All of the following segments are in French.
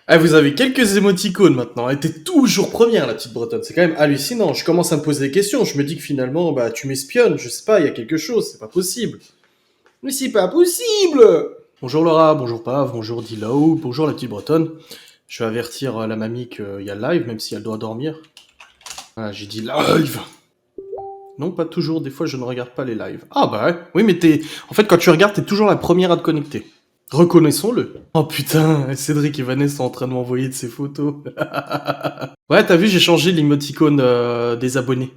Ah, vous avez quelques émoticônes maintenant. Elle était toujours première, la petite bretonne. C'est quand même hallucinant. Je commence à me poser des questions. Je me dis que finalement, bah, tu m'espionnes. Je sais pas, il y a quelque chose. C'est pas possible. Mais c'est pas possible! Bonjour Laura, bonjour Pav, bonjour Dilao, bonjour la petite bretonne. Je vais avertir la mamie qu'il y a le live, même si elle doit dormir. Voilà, j'ai dit live! Non, pas toujours. Des fois, je ne regarde pas les lives. Ah bah ouais. Oui, mais en fait, quand tu regardes, t'es toujours la première à te connecter. Reconnaissons-le. Oh putain, Cédric et Vanessa sont en train de m'envoyer de ces photos. Ouais, t'as vu, j'ai changé l'émoticône des abonnés.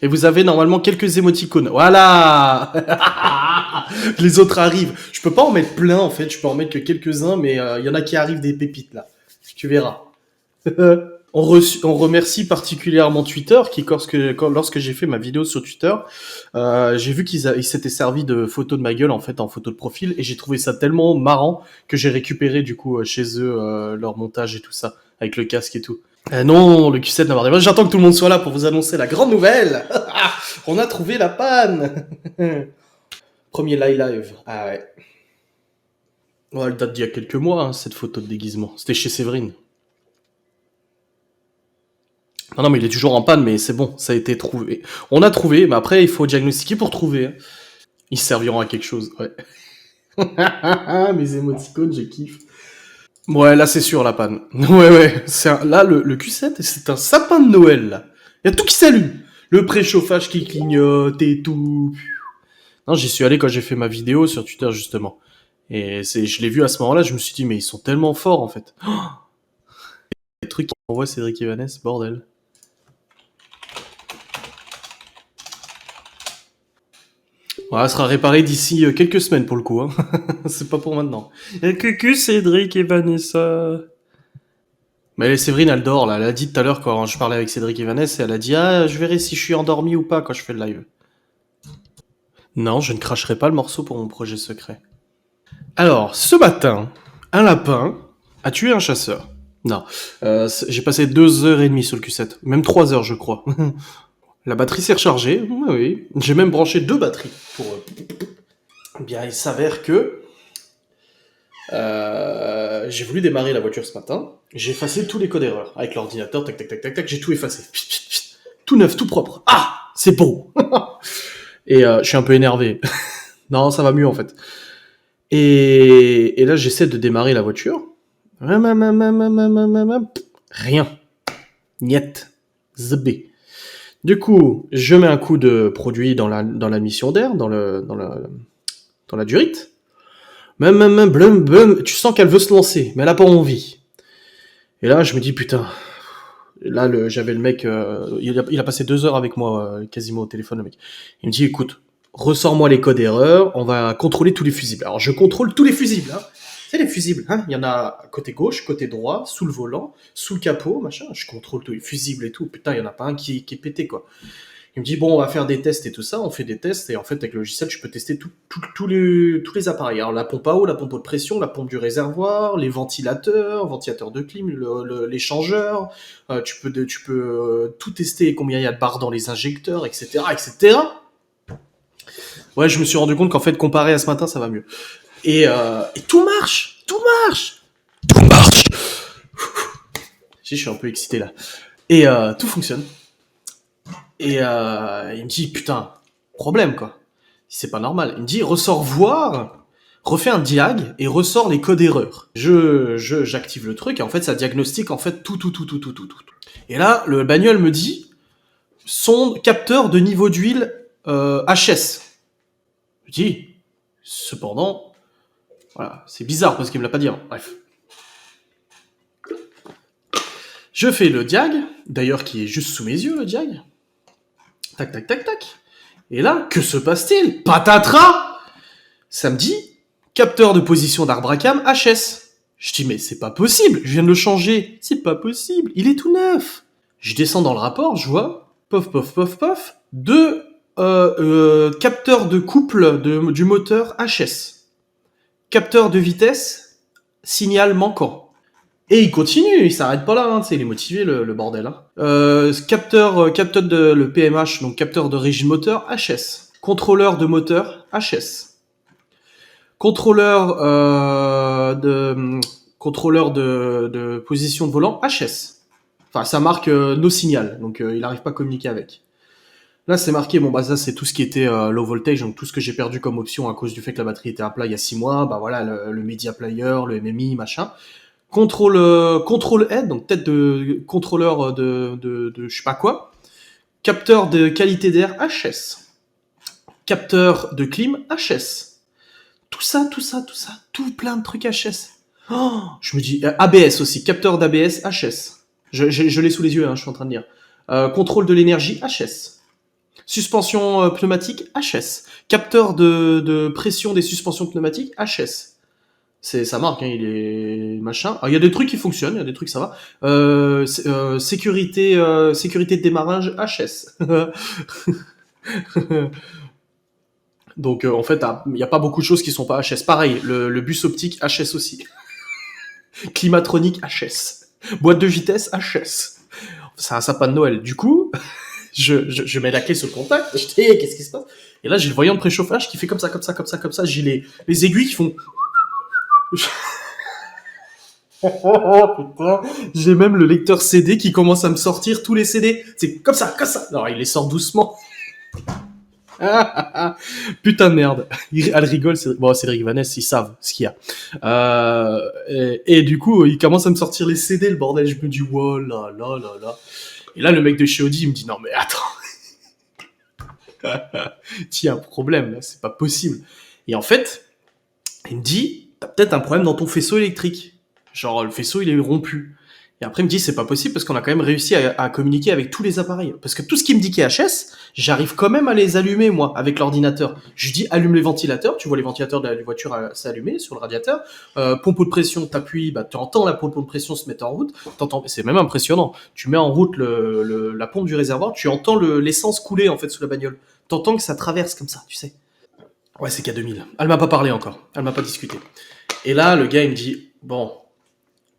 Et vous avez normalement quelques émoticônes. Voilà. Les autres arrivent. Je peux pas en mettre plein, en fait. Je peux en mettre que quelques-uns, mais il y en a qui arrivent des pépites, là. Tu verras. On remercie particulièrement Twitter, qui lorsque j'ai fait ma vidéo sur Twitter, j'ai vu qu'ils s'étaient servis de photos de ma gueule en fait en photo de profil, et j'ai trouvé ça tellement marrant que j'ai récupéré du coup chez eux leur montage et tout ça avec le casque et tout. Non, le Q7 n'a pas démarré. J'attends que tout le monde soit là pour vous annoncer la grande nouvelle. On a trouvé la panne. Premier live. Ah ouais. Ouais, elle date d'il y a quelques mois, hein, cette photo de déguisement. C'était chez Séverine. Non, mais il est toujours en panne, mais c'est bon, ça a été trouvé. On a trouvé, mais après, il faut diagnostiquer pour trouver. Hein. Ils serviront à quelque chose, ouais. Mes émoticônes, je kiffe. Ouais, là, c'est sûr, la panne. Ouais. Là, le Q7, c'est un sapin de Noël, là. Il y a tout qui s'allume. Le préchauffage qui clignote et tout. Non, j'y suis allé quand j'ai fait ma vidéo sur Twitter, justement. Et je l'ai vu à ce moment-là, je me suis dit, mais ils sont tellement forts, en fait. Oh, les trucs qu'envoie Cédric et Vanessa, bordel. Ouais, elle sera réparée d'ici quelques semaines pour le coup. Hein. C'est pas pour maintenant. Que Cédric et Vanessa. Mais Séverine, elle dort là. Elle a dit tout à l'heure quand je parlais avec Cédric et Vanessa, elle a dit ah je verrai si je suis endormi ou pas quand je fais le live. Non, je ne cracherai pas le morceau pour mon projet secret. Alors, ce matin, un lapin a tué un chasseur. Non, j'ai passé 2h30 sur le Q7, même 3 heures je crois. La batterie s'est rechargée, oui. J'ai même branché 2 batteries pour. Bien, il s'avère que j'ai voulu démarrer la voiture ce matin. J'ai effacé tous les codes erreurs avec l'ordinateur. Tac, tac, tac, tac, tac. J'ai tout effacé. Tout neuf, tout propre. Ah, c'est beau. Et je suis un peu énervé. Non, ça va mieux en fait. Et là, j'essaie de démarrer la voiture. Rien. Niet. Zbé. Du coup, je mets un coup de produit dans la mission d'air, dans la durite. Tu sens qu'elle veut se lancer, mais elle a pas envie. Et là, je me dis, putain. Là, j'avais le mec, il a passé 2 heures avec moi, quasiment au téléphone, le mec. Il me dit, écoute, ressors-moi les codes erreurs, on va contrôler tous les fusibles. Alors, je contrôle tous les fusibles, hein. C'est les fusibles, hein. Il y en a côté gauche, côté droit, sous le volant, sous le capot, machin. Je contrôle tous les fusibles et tout. Putain, il y en a pas un qui est pété, quoi. Il me dit, bon, on va faire des tests et tout ça. On fait des tests et en fait, avec le logiciel, tu peux tester tous les appareils. Alors, la pompe à eau, la pompe de pression, la pompe du réservoir, les ventilateurs de clim, l'échangeur. Tu peux tout tester, combien il y a de barres dans les injecteurs, etc., etc. Ouais, je me suis rendu compte qu'en fait, comparé à ce matin, ça va mieux. Et tout marche! Tout marche! Tout marche! Je suis un peu excité là. Et tout fonctionne. Et il me dit, putain, problème quoi. C'est pas normal. Il me dit, ressors voir, refais un diag et ressors les codes erreurs. J'active le truc et en fait, ça diagnostique en fait tout. Et là, le bagnole me dit, sonde capteur de niveau d'huile HS. Je dis, cependant, voilà, c'est bizarre parce qu'il me l'a pas dit. Hein. Bref. Je fais le diag, d'ailleurs qui est juste sous mes yeux, le diag. Tac, tac, tac, tac. Et là, que se passe-t-il? Patatras! Samedi, capteur de position d'Arbracam HS. Je dis, mais c'est pas possible, je viens de le changer. C'est pas possible, il est tout neuf. Je descends dans le rapport, je vois, pof, deux capteurs de couple du moteur HS. Capteur de vitesse, signal manquant. Et il continue, il s'arrête pas là, hein, il est motivé le bordel. Hein. Capteur de le PMH, donc capteur de régime moteur HS. Contrôleur de moteur HS. Contrôleur contrôleur de position de volant HS. Enfin, ça marque no signal, donc il n'arrive pas à communiquer avec. Là, c'est marqué, bon, bah, ça, c'est tout ce qui était low voltage, donc tout ce que j'ai perdu comme option à cause du fait que la batterie était à plat il y a 6 mois, bah voilà, le media player, le MMI, machin. Contrôle aide, donc tête de contrôleur de je sais pas quoi. Capteur de qualité d'air HS. Capteur de clim HS. Tout ça, tout plein de trucs HS. Oh, je me dis, ABS aussi, capteur d'ABS HS. Je l'ai sous les yeux, hein, je suis en train de dire. Contrôle de l'énergie HS. Suspension pneumatique HS. Capteur de pression des suspensions pneumatiques HS. Ça marque, hein, il est machin. Il y a des trucs qui fonctionnent, il y a des trucs ça va. Sécurité de démarrage HS. Donc en fait, il n'y a pas beaucoup de choses qui sont pas HS. Pareil, le bus optique HS aussi. Climatronique HS. Boîte de vitesse HS. C'est un sapin de Noël. Du coup, je mets la clé sur le contact. Je dis, hey, qu'est-ce qui se passe? Et là, j'ai le voyant de préchauffage qui fait comme ça. J'ai les aiguilles qui font. Oh putain, j'ai même le lecteur CD qui commence à me sortir tous les CD. C'est comme ça. Alors il les sort doucement. Putain de merde. Elle rigole. Bon, Cédric Vanessa, ils savent ce qu'il y a. Et du coup, il commence à me sortir les CD, le bordel. Je me dis, oh là là là là. Et là, le mec de chez Audi, il me dit, non mais attends. Il y a un problème là, c'est pas possible. Et en fait, il me dit, t'as peut-être un problème dans ton faisceau électrique. Genre, le faisceau, il est rompu. Et après, il me dit, c'est pas possible parce qu'on a quand même réussi à communiquer avec tous les appareils. Parce que tout ce qui me dit qui est HS, j'arrive quand même à les allumer, moi, avec l'ordinateur. Je lui dis, allume les ventilateurs. Tu vois les ventilateurs de la voiture s'allumer sur le radiateur. Pompe de pression, t'appuies, bah, tu entends la pompe de pression se mettre en route. C'est même impressionnant. Tu mets en route la pompe du réservoir, tu entends l'essence couler, en fait, sous la bagnole. T'entends que ça traverse comme ça, tu sais. Ouais, c'est K2000. Elle m'a pas parlé encore. Elle m'a pas discuté. Et là, le gars, il me dit, bon,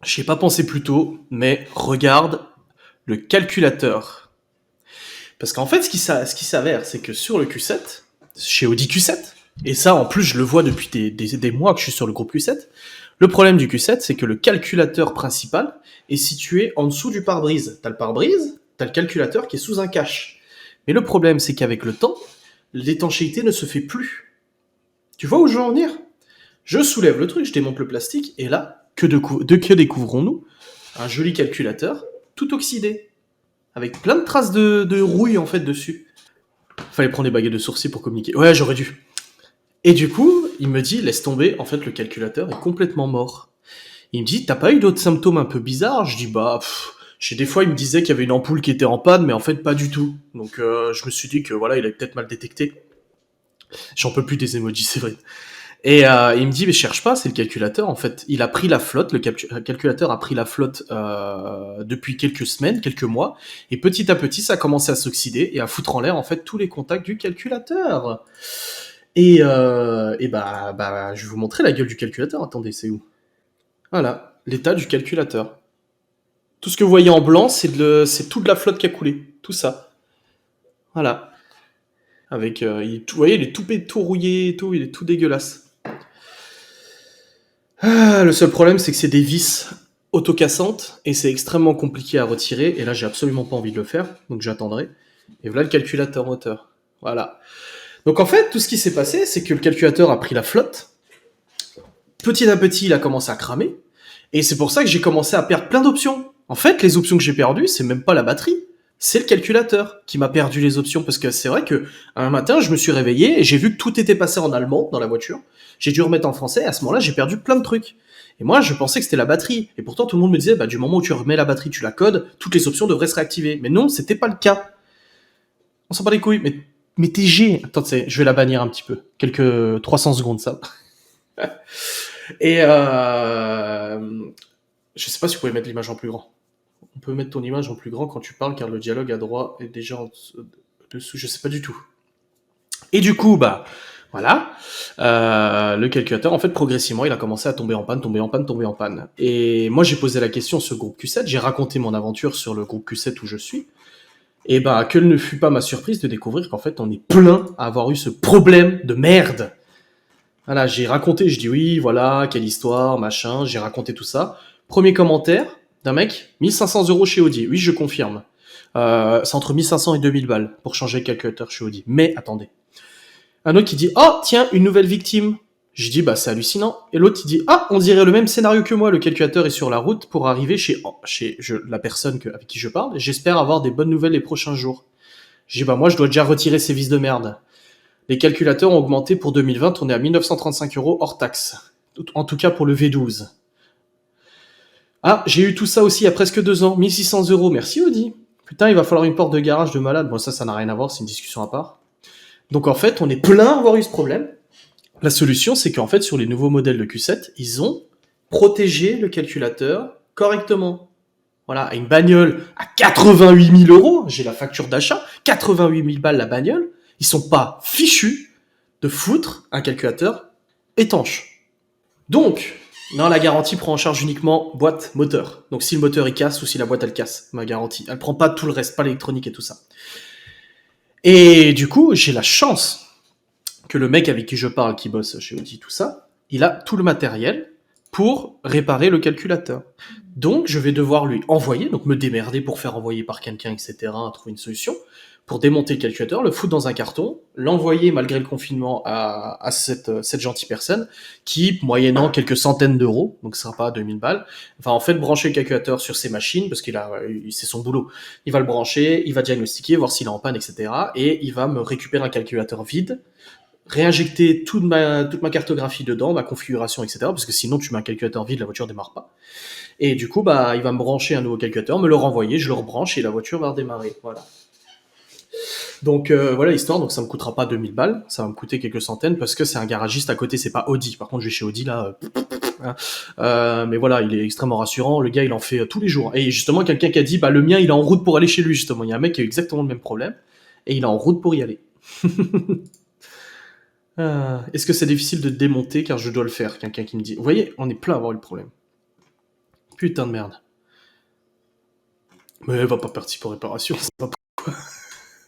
j'y ai pas pensé plus tôt, mais regarde le calculateur. Parce qu'en fait, ce qui s'avère, c'est que sur le Q7, chez Audi Q7, et ça, en plus, je le vois depuis des mois que je suis sur le groupe Q7, le problème du Q7, c'est que le calculateur principal est situé en dessous du pare-brise. T'as le pare-brise, t'as le calculateur qui est sous un cache. Mais le problème, c'est qu'avec le temps, l'étanchéité ne se fait plus. Tu vois où je veux en venir? Je soulève le truc, je démonte le plastique, et là, que découvrons-nous? Un joli calculateur, tout oxydé, avec plein de traces de rouille, en fait, dessus. Fallait prendre des baguettes de sourcil pour communiquer. Ouais, j'aurais dû. Et du coup, il me dit, laisse tomber, en fait, le calculateur est complètement mort. Il me dit, t'as pas eu d'autres symptômes un peu bizarres? Je dis, bah, des fois, il me disait qu'il y avait une ampoule qui était en panne, mais en fait, pas du tout. Donc, je me suis dit que, voilà, il avait peut-être mal détecté. J'en peux plus des emojis, c'est vrai. Et il me dit, mais cherche pas, c'est le calculateur. En fait, il a pris la flotte, le calculateur a pris la flotte depuis quelques semaines, quelques mois, et petit à petit, ça a commencé à s'oxyder et à foutre en l'air en fait tous les contacts du calculateur. Et bah, je vais vous montrer la gueule du calculateur. Attendez, c'est où? Voilà, l'état du calculateur. Tout ce que vous voyez en blanc, c'est toute la flotte qui a coulé, tout ça. Voilà. Avec, vous voyez, il est tout rouillé et tout, il est tout dégueulasse. Le seul problème, c'est que c'est des vis autocassantes et c'est extrêmement compliqué à retirer. Et là, j'ai absolument pas envie de le faire, donc j'attendrai. Et voilà le calculateur moteur. Voilà. Donc en fait, tout ce qui s'est passé, c'est que le calculateur a pris la flotte. Petit à petit, il a commencé à cramer. Et c'est pour ça que j'ai commencé à perdre plein d'options. En fait, les options que j'ai perdues, c'est même pas la batterie. C'est le calculateur qui m'a perdu les options. Parce que c'est vrai que un matin, je me suis réveillé et j'ai vu que tout était passé en allemand dans la voiture. J'ai dû remettre en français. Et à ce moment-là, j'ai perdu plein de trucs. Et moi, je pensais que c'était la batterie. Et pourtant, tout le monde me disait, bah, du moment où tu remets la batterie, tu la codes, toutes les options devraient se réactiver. Mais non, c'était pas le cas. On s'en bat les couilles. Mais TG. Attends, je vais la bannir un petit peu. Quelques 300 secondes, ça. Et je sais pas si vous pouvez mettre l'image en plus grand. On peut mettre ton image en plus grand quand tu parles, car le dialogue à droite est déjà en dessous. Je sais pas du tout. Et du coup, bah, voilà, le calculateur, en fait, progressivement, il a commencé à tomber en panne. Et moi, j'ai posé la question sur le groupe Q7, j'ai raconté mon aventure sur le groupe Q7 où je suis. Et bah, quelle ne fut pas ma surprise de découvrir qu'en fait, on est plein à avoir eu ce problème de merde. Voilà, j'ai raconté, je dis oui, voilà, quelle histoire, machin, j'ai raconté tout ça. Premier commentaire d'un mec, 1 500 € chez Audi. Oui, je confirme. C'est entre 1 500 et 2 000 balles pour changer le calculateur chez Audi. Mais attendez. Un autre qui dit, oh, tiens, une nouvelle victime. Je dis, bah, c'est hallucinant. Et l'autre, il dit, ah, on dirait le même scénario que moi. Le calculateur est sur la route pour arriver chez la personne avec qui je parle. J'espère avoir des bonnes nouvelles les prochains jours. Je dis, bah, moi, je dois déjà retirer ces vis de merde. Les calculateurs ont augmenté pour 2020, on est à 1 935 € hors taxe. En tout cas pour le V12. Ah, j'ai eu tout ça aussi il y a presque 2 ans. 1 600 €. Merci Audi. Putain, il va falloir une porte de garage de malade. Bon, ça n'a rien à voir, c'est une discussion à part. Donc en fait, on est plein à avoir eu ce problème. La solution, c'est qu'en fait, sur les nouveaux modèles de Q7, ils ont protégé le calculateur correctement. Voilà, une bagnole à 88 000 €, j'ai la facture d'achat, 88 000 balles la bagnole, ils sont pas fichus de foutre un calculateur étanche. Donc, non, la garantie prend en charge uniquement boîte, moteur. Donc si le moteur il casse ou si la boîte elle casse, ma garantie. Elle prend pas tout le reste, pas l'électronique et tout ça. Et du coup, j'ai la chance que le mec avec qui je parle, qui bosse chez Audi, tout ça, il a tout le matériel pour réparer le calculateur. Donc, je vais devoir lui envoyer, donc me démerder pour faire envoyer par quelqu'un, etc., trouver une solution, pour démonter le calculateur, le foutre dans un carton, l'envoyer malgré le confinement à cette gentille personne, qui, moyennant quelques centaines d'euros, donc ce sera pas 2000 balles, va en fait brancher le calculateur sur ses machines, parce c'est son boulot. Il va le brancher, il va diagnostiquer, voir s'il est en panne, etc., et il va me récupérer un calculateur vide, réinjecter toute ma cartographie dedans, ma configuration, etc. Parce que sinon, tu mets un calculateur vide, la voiture démarre pas. Et du coup, bah, il va me brancher un nouveau calculateur, me le renvoyer, je le rebranche et la voiture va redémarrer. Voilà. Donc voilà l'histoire, donc ça me coûtera pas 2000 balles, ça va me coûter quelques centaines parce que c'est un garagiste à côté, c'est pas Audi. Par contre, je vais chez Audi là. Mais voilà, il est extrêmement rassurant, le gars il en fait tous les jours. Et justement, quelqu'un qui a dit, bah le mien il est en route pour aller chez lui, justement. Il y a un mec qui a eu exactement le même problème et il est en route pour y aller. Est-ce que c'est difficile de démonter car je dois le faire? Quelqu'un qui me dit. Vous voyez, on est plein à avoir eu le problème. Putain de merde. Mais elle va pas participer aux réparations, ça va pas.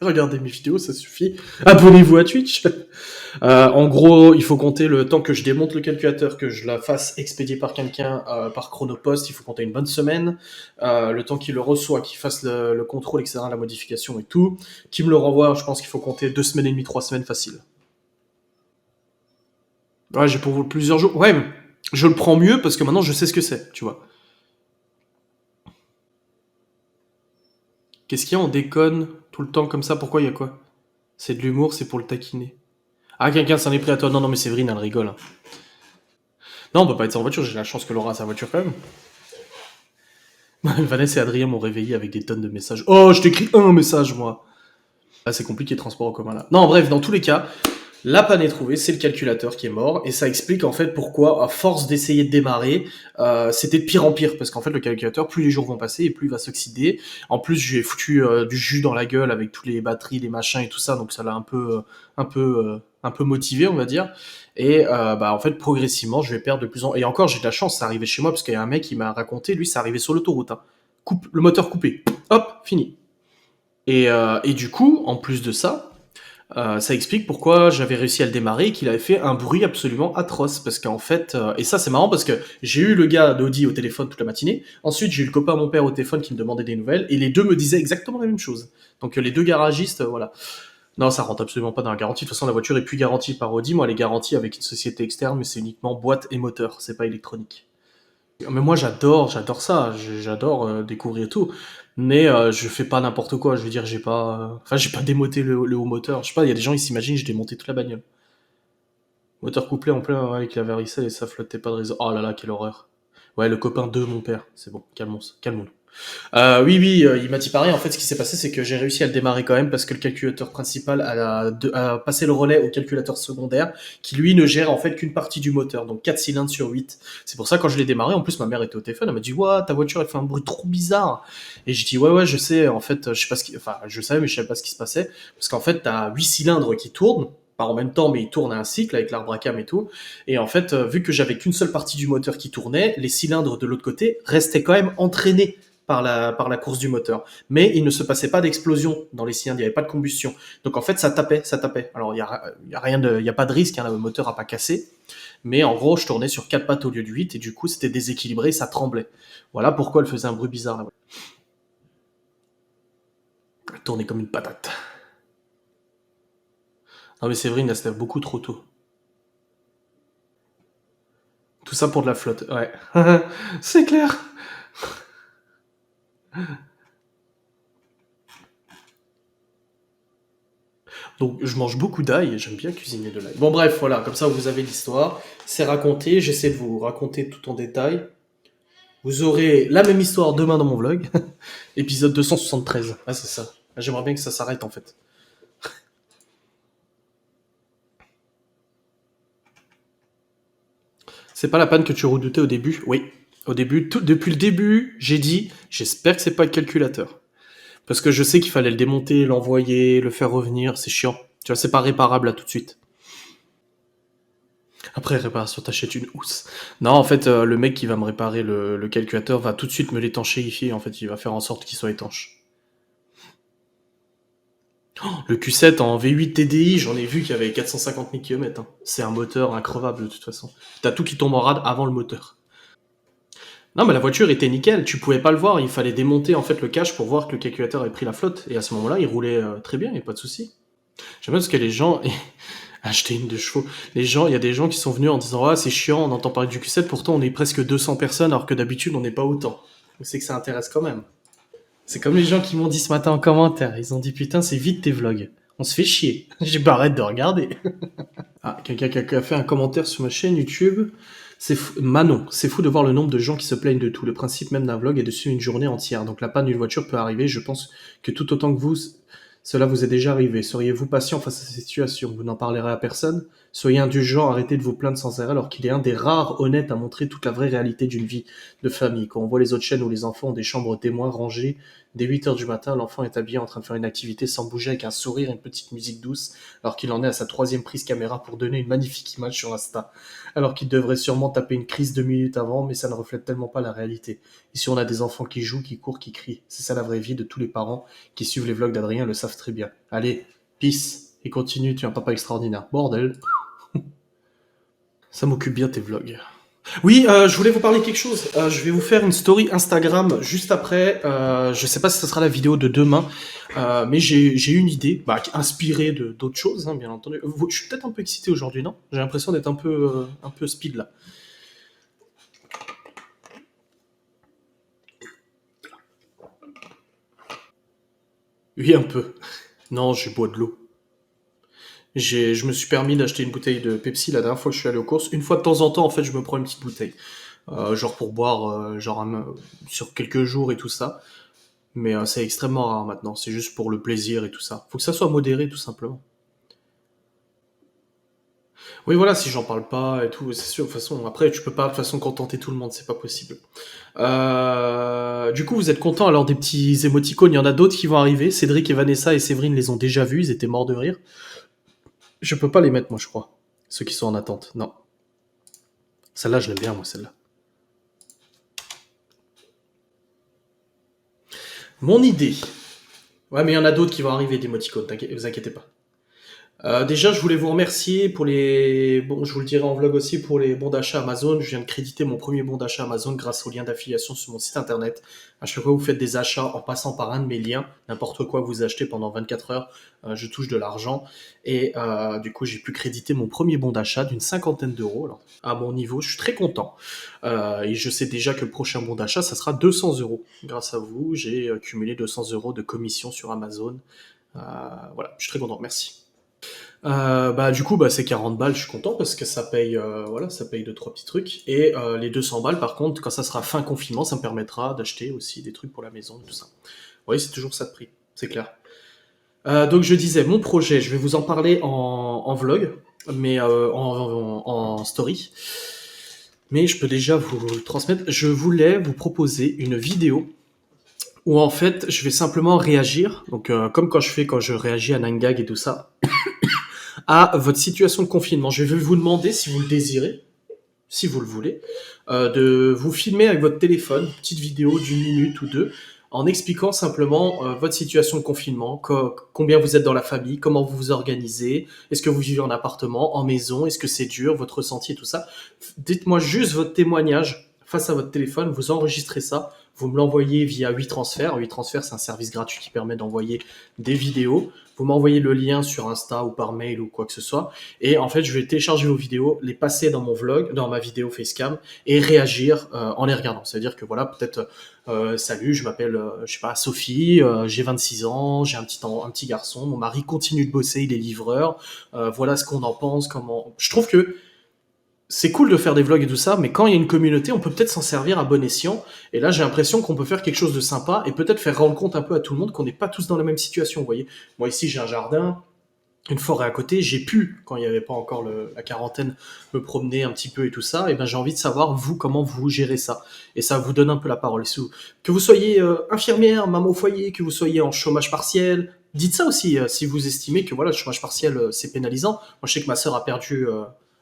Regardez mes vidéos, ça suffit. Abonnez-vous à Twitch. En gros, il faut compter le temps que je démonte le calculateur, que je la fasse expédier par quelqu'un par chronopost, il faut compter une bonne semaine. Le temps qu'il le reçoit, qu'il fasse le contrôle, etc., la modification et tout. Qu'il me le renvoie, je pense qu'il faut compter 2 semaines et demie, 3 semaines facile. Ouais, j'ai pour vous plusieurs jours. Ouais, mais je le prends mieux parce que maintenant je sais ce que c'est, tu vois. Qu'est-ce qu'il y a? On déconne tout le temps comme ça, pourquoi il y a quoi? C'est de l'humour, c'est pour le taquiner. Ah, quelqu'un s'en est pris à toi. Non, non, mais Séverine, elle rigole. Hein. Non, on peut pas être sans voiture, j'ai la chance que Laura a sa voiture quand même. Vanessa et Adrien m'ont réveillé avec des tonnes de messages. Oh, je t'écris un message, moi. Ah, c'est compliqué, transport en commun là. Non, bref, dans tous les cas, la panne est trouvée, c'est le calculateur qui est mort, et ça explique en fait pourquoi, à force d'essayer de démarrer, c'était de pire en pire, parce qu'en fait le calculateur, plus les jours vont passer, et plus il va s'oxyder. En plus, j'ai foutu du jus dans la gueule avec tous les batteries, les machins et tout ça, donc ça l'a un peu motivé, on va dire. Et bah en fait, progressivement, je vais perdre de plus en... Et encore, j'ai de la chance, ça arrivait chez moi, parce qu'il y a un mec qui m'a raconté, lui, ça arrivait sur l'autoroute. Hein. Le moteur coupé. Hop, fini. Et du coup, en plus de ça, ça explique pourquoi j'avais réussi à le démarrer et qu'il avait fait un bruit absolument atroce. Parce qu'en fait, et ça c'est marrant parce que j'ai eu le gars d'Audi au téléphone toute la matinée, ensuite j'ai eu le copain de mon père au téléphone qui me demandait des nouvelles, et les deux me disaient exactement la même chose. Donc les deux garagistes, voilà. Non, ça rentre absolument pas dans la garantie. De toute façon, la voiture est plus garantie par Audi. Moi, elle est garantie avec une société externe, mais c'est uniquement boîte et moteur, c'est pas électronique. Mais moi j'adore ça, j'adore découvrir tout. Mais je fais pas n'importe quoi, je veux dire, j'ai pas démonté le haut moteur. Je sais pas, il y a des gens, ils s'imaginent, j'ai démonté toute la bagnole. Moteur couplé en plein avec la varicelle et ça flottait pas de réseau. Oh là là, quelle horreur. Ouais, le copain de mon père, c'est bon, calmons-nous. Oui, il m'a dit pareil. En fait, ce qui s'est passé, c'est que j'ai réussi à le démarrer quand même parce que le calculateur principal a passé le relais au calculateur secondaire qui, lui, ne gère en fait qu'une partie du moteur, donc 4 cylindres sur 8. C'est pour ça, quand je l'ai démarré, en plus, ma mère était au téléphone, elle m'a dit, ouah, ta voiture, elle fait un bruit trop bizarre. Et j'ai dit, ouais, je sais, en fait, je sais pas je savais, mais je savais pas ce qui se passait. Parce qu'en fait, t'as 8 cylindres qui tournent, pas en même temps, mais ils tournent à un cycle avec l'arbre à cam et tout. Et en fait, vu que j'avais qu'une seule partie du moteur qui tournait, les cylindres de l'autre côté restaient quand même entraînés par la course du moteur. Mais il ne se passait pas d'explosion dans les cylindres, il n'y avait pas de combustion. Donc en fait, ça tapait, ça tapait. Alors il y a pas de risque, hein, le moteur a pas cassé. Mais en gros, je tournais sur 4 pattes au lieu de 8 et du coup, c'était déséquilibré, ça tremblait. Voilà pourquoi elle faisait un bruit bizarre là. Elle tournait comme une patate. Non mais Séverine, elle se lève beaucoup trop tôt. Tout ça pour de la flotte, ouais. C'est clair. Donc je mange beaucoup d'ail et j'aime bien cuisiner de l'ail. Bon bref, voilà, comme ça vous avez l'histoire. C'est raconté, j'essaie de vous raconter tout en détail. Vous aurez la même histoire demain dans mon vlog. Épisode 273. Ah c'est ça. Ah, j'aimerais bien que ça s'arrête en fait. C'est pas la panne que tu redoutais au début? Oui. Au début, depuis le début, j'ai dit, j'espère que c'est pas le calculateur. Parce que je sais qu'il fallait le démonter, l'envoyer, le faire revenir, c'est chiant. Tu vois, c'est pas réparable là tout de suite. Après réparation, t'achètes une housse. Non, en fait, le mec qui va me réparer le calculateur va tout de suite me l'étanchéifier. En fait, il va faire en sorte qu'il soit étanche. Le Q7 en V8 TDI, j'en ai vu qu'il y avait 450 000 km. Hein. C'est un moteur increvable de toute façon. T'as tout qui tombe en rade avant le moteur. Non, mais la voiture était nickel. Tu pouvais pas le voir. Il fallait démonter en fait le cache pour voir que le calculateur avait pris la flotte. Et à ce moment-là, il roulait très bien. Il n'y a pas de souci. J'aime bien parce que les gens acheter une de chevaux. Les gens, il y a des gens qui sont venus en disant ah c'est chiant, on entend parler du Q7, pourtant on est presque 200 personnes alors que d'habitude on n'est pas autant. C'est que ça intéresse quand même. C'est comme les gens qui m'ont dit ce matin en commentaire. Ils ont dit putain c'est vite tes vlogs. On se fait chier. J'ai pas arrêté de regarder. Ah, quelqu'un qui a fait un commentaire sur ma chaîne YouTube. Manon, c'est fou de voir le nombre de gens qui se plaignent de tout. Le principe même d'un vlog est de suivre une journée entière. Donc la panne d'une voiture peut arriver. Je pense que tout autant que vous, cela vous est déjà arrivé. Seriez-vous patient face à cette situation? Vous n'en parlerez à personne? Soyez indulgent, arrêtez de vous plaindre sans arrêt alors qu'il est un des rares honnêtes à montrer toute la vraie réalité d'une vie de famille. Quand on voit les autres chaînes où les enfants ont des chambres témoins rangées, dès 8 heures du matin, l'enfant est habillé en train de faire une activité sans bouger avec un sourire et une petite musique douce, alors qu'il en est à sa 3e prise caméra pour donner une magnifique image sur Insta. Alors qu'il devrait sûrement taper une crise 2 minutes avant, mais ça ne reflète tellement pas la réalité. Ici, on a des enfants qui jouent, qui courent, qui crient. C'est ça la vraie vie de tous les parents qui suivent les vlogs d'Adrien le savent très bien. Allez, peace, et continue, tu es un papa extraordinaire. Bordel. Ça m'occupe bien tes vlogs. Oui, je voulais vous parler de quelque chose. Je vais vous faire une story Instagram juste après. Je sais pas si ce sera la vidéo de demain, mais j'ai une idée, inspirée de d'autres choses, hein, bien entendu. Je suis peut-être un peu excité aujourd'hui, non? J'ai l'impression d'être un peu speed là. Oui, un peu. Non, je bois de l'eau. Je me suis permis d'acheter une bouteille de Pepsi la dernière fois que je suis allé aux courses. Une fois de temps en temps, en fait, je me prends une petite bouteille. Genre pour boire, sur quelques jours et tout ça. Mais c'est extrêmement rare maintenant. C'est juste pour le plaisir et tout ça. Faut que ça soit modéré, tout simplement. Oui, voilà, si j'en parle pas et tout, c'est sûr. De toute façon, après, tu peux pas de toute façon contenter tout le monde, c'est pas possible. Du coup, vous êtes contents alors des petits émoticônes. Il y en a d'autres qui vont arriver. Cédric et Vanessa et Séverine les ont déjà vus. Ils étaient morts de rire. Je peux pas les mettre, moi, je crois. Ceux qui sont en attente. Non. Celle-là, je l'aime bien, moi, celle-là. Mon idée. Ouais, mais il y en a d'autres qui vont arriver, des émoticônes, vous inquiétez pas. Déjà, je voulais vous remercier pour les... Bon, je vous le dirai en vlog aussi pour les bons d'achat Amazon. Je viens de créditer mon premier bon d'achat Amazon grâce au lien d'affiliation sur mon site internet. À chaque fois que vous faites des achats en passant par un de mes liens, n'importe quoi que vous achetez pendant 24 heures, je touche de l'argent. Et du coup, j'ai pu créditer mon premier bon d'achat d'une 50aine d'euros. Alors, à mon niveau, je suis très content. Et je sais déjà que le prochain bon d'achat, ça sera 200 euros. Grâce à vous, j'ai cumulé 200 euros de commission sur Amazon. Voilà, je suis très content. Merci. Du coup, c'est 40 balles, je suis content parce que ça paye, voilà, ça paye 2-3 petits trucs. Et les 200 balles, par contre, quand ça sera fin confinement, ça me permettra d'acheter aussi des trucs pour la maison, tout ça. Oui, c'est toujours ça de prix, c'est clair. Donc je disais, mon projet, je vais vous en parler en vlog, mais en story. Mais je peux déjà vous le transmettre. Je voulais vous proposer une vidéo où en fait, je vais simplement réagir. Donc comme quand je réagis à 9gag et tout ça. À votre situation de confinement. Je vais vous demander si vous le désirez. si vous le voulez, de vous filmer avec votre téléphone, une petite vidéo d'une minute ou deux, en expliquant simplement votre situation de confinement, combien vous êtes dans la famille, comment vous vous organisez, est-ce que vous vivez en appartement, en maison, est-ce que c'est dur, votre ressenti, tout ça. Dites-moi juste votre témoignage face à votre téléphone, vous enregistrez ça, vous me l'envoyez via WeTransfer. WeTransfer, c'est un service gratuit qui permet d'envoyer des vidéos. Vous m'envoyez le lien sur Insta ou par mail ou quoi que ce soit. Et en fait, je vais télécharger vos vidéos, les passer dans mon vlog, dans ma vidéo Facecam et réagir en les regardant. C'est-à-dire que voilà, peut-être, salut, je m'appelle, je sais pas, Sophie, j'ai 26 ans, j'ai un petit garçon, mon mari continue de bosser, il est livreur. Voilà ce qu'on en pense, comment. Je trouve que c'est cool de faire des vlogs et tout ça, mais quand il y a une communauté, on peut peut-être s'en servir à bon escient. Et là, j'ai l'impression qu'on peut faire quelque chose de sympa et peut-être faire rendre compte un peu à tout le monde qu'on n'est pas tous dans la même situation. Vous voyez, moi ici, j'ai un jardin, une forêt à côté. J'ai pu, quand il n'y avait pas encore la quarantaine, me promener un petit peu et tout ça. Et ben, j'ai envie de savoir vous comment vous gérez ça. Et ça vous donne un peu la parole. Que vous soyez infirmière, maman au foyer, que vous soyez en chômage partiel. Dites ça aussi si vous estimez que voilà, le chômage partiel c'est pénalisant. Moi, je sais que ma sœur a perdu